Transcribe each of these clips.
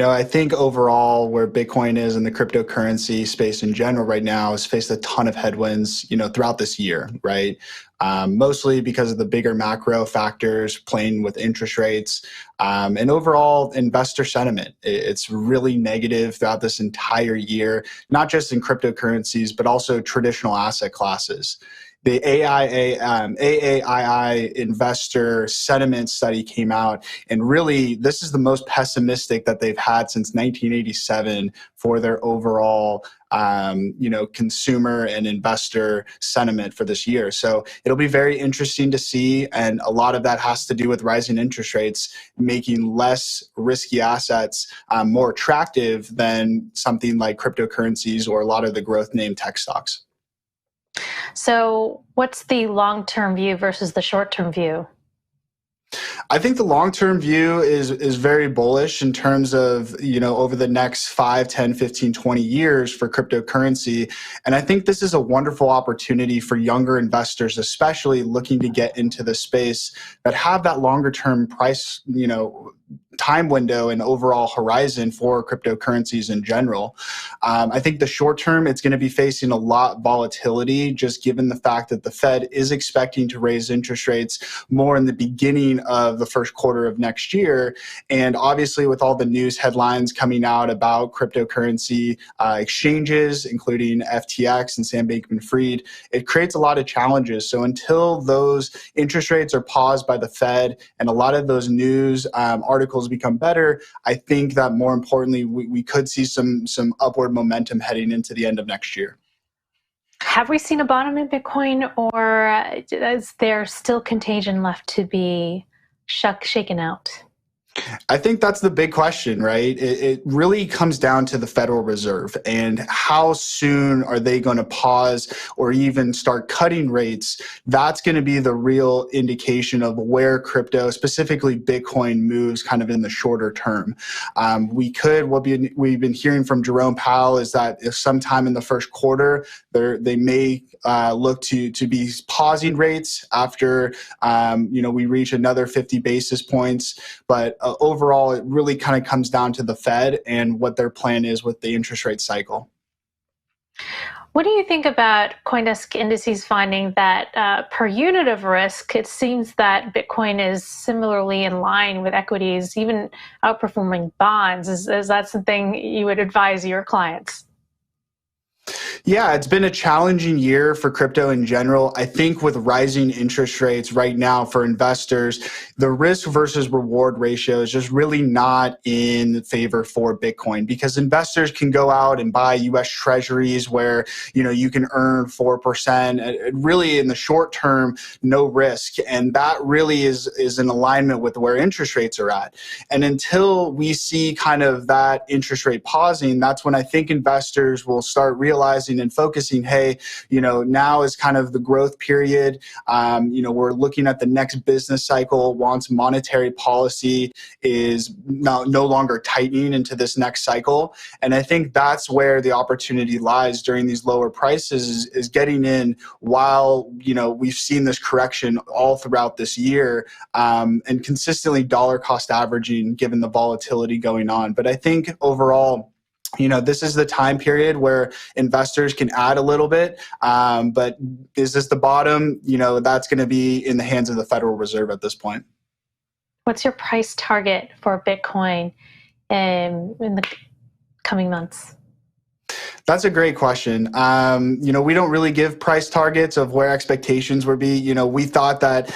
I think overall where Bitcoin is in the cryptocurrency space in general right now has faced a ton of headwinds, throughout this year, right? Mostly because of the bigger macro factors playing with interest rates and overall investor sentiment. It's really negative throughout this entire year, not just in cryptocurrencies, but also traditional asset classes. The AAII investor sentiment study came out, and really this is the most pessimistic that they've had since 1987 for their overall consumer and investor sentiment for this year. So it'll be very interesting to see. And a lot of that has to do with rising interest rates, making less risky assets more attractive than something like cryptocurrencies or a lot of the growth name tech stocks. So what's the long-term view versus the short-term view? I think the long-term view is very bullish in terms of, over the next 5, 10, 15, 20 years for cryptocurrency. And I think this is a wonderful opportunity for younger investors, especially looking to get into the space that have that longer-term price, time window and overall horizon for cryptocurrencies in general. I think the short term, it's going to be facing a lot of volatility, just given the fact that the Fed is expecting to raise interest rates more in the beginning of the first quarter of next year. And obviously with all the news headlines coming out about cryptocurrency exchanges, including FTX and Sam Bankman-Fried, it creates a lot of challenges. So until those interest rates are paused by the Fed and a lot of those news articles become better, I think that more importantly, we could see some upward momentum heading into the end of next year. Have we seen a bottom in Bitcoin, or is there still contagion left to be shaken out? I think that's the big question, right? It really comes down to the Federal Reserve and how soon are they going to pause or even start cutting rates. That's going to be the real indication of where crypto, specifically Bitcoin, moves kind of in the shorter term. We've been hearing from Jerome Powell is that if sometime in the first quarter, they may look to be pausing rates after we reach another 50 basis points. But overall, it really kind of comes down to the Fed and what their plan is with the interest rate cycle. What do you think about CoinDesk indices finding that per unit of risk, it seems that Bitcoin is similarly in line with equities, even outperforming bonds? Is that something you would advise your clients? Yeah, it's been a challenging year for crypto in general. I think with rising interest rates right now for investors, the risk versus reward ratio is just really not in favor for Bitcoin, because investors can go out and buy US treasuries where, you can earn 4%, really in the short term, no risk. And that really is in alignment with where interest rates are at. And until we see kind of that interest rate pausing, that's when I think investors will start realizing and focusing, hey, now is kind of the growth period. We're looking at the next business cycle once monetary policy is no longer tightening into this next cycle. And I think that's where the opportunity lies during these lower prices is getting in while, we've seen this correction all throughout this year and consistently dollar cost averaging given the volatility going on. But I think overall, this is the time period where investors can add a little bit, but is this the bottom? That's going to be in the hands of the Federal Reserve at this point. What's your price target for Bitcoin in the coming months? That's a great question. We don't really give price targets of where expectations would be. We thought that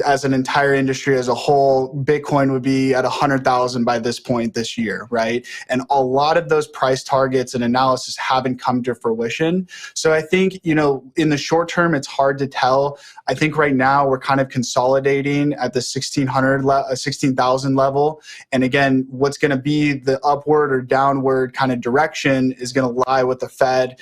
as an entire industry as a whole, Bitcoin would be at 100,000 by this point this year, right? And a lot of those price targets and analysis haven't come to fruition. So I think, in the short term, it's hard to tell. I think right now we're kind of consolidating at the 16,000 level. And again, what's going to be the upward or downward kind of direction is going to lie with the Fed.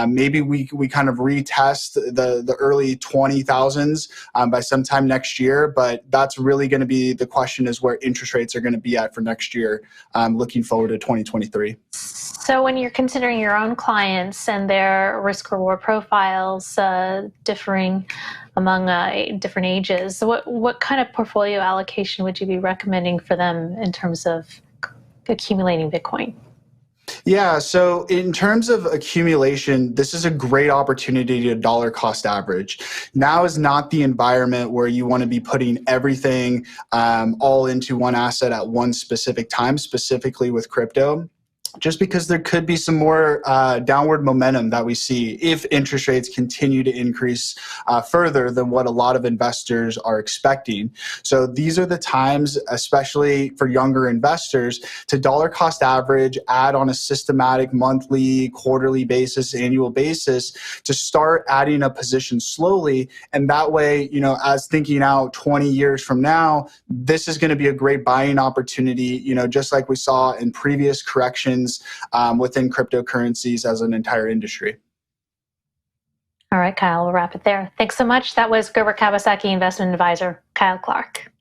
Maybe we kind of retest the early 20,000s by sometime next year, but that's really going to be the question is where interest rates are going to be at for next year, looking forward to 2023. So when you're considering your own clients and their risk reward profiles differing among different ages, what kind of portfolio allocation would you be recommending for them in terms of accumulating Bitcoin? Yeah, so in terms of accumulation, this is a great opportunity to dollar cost average. Now is not the environment where you want to be putting everything all into one asset at one specific time, specifically with crypto, just because there could be some more downward momentum that we see if interest rates continue to increase further than what a lot of investors are expecting. So these are the times, especially for younger investors, to dollar cost average, add on a systematic monthly, quarterly basis, annual basis, to start adding a position slowly. And that way, you know, as thinking out 20 years from now, this is going to be a great buying opportunity, you know, just like we saw in previous corrections within cryptocurrencies as an entire industry. All right, Kyle, we'll wrap it there. Thanks so much. That was Gerber Kawasaki investment advisor, Kyle Clark.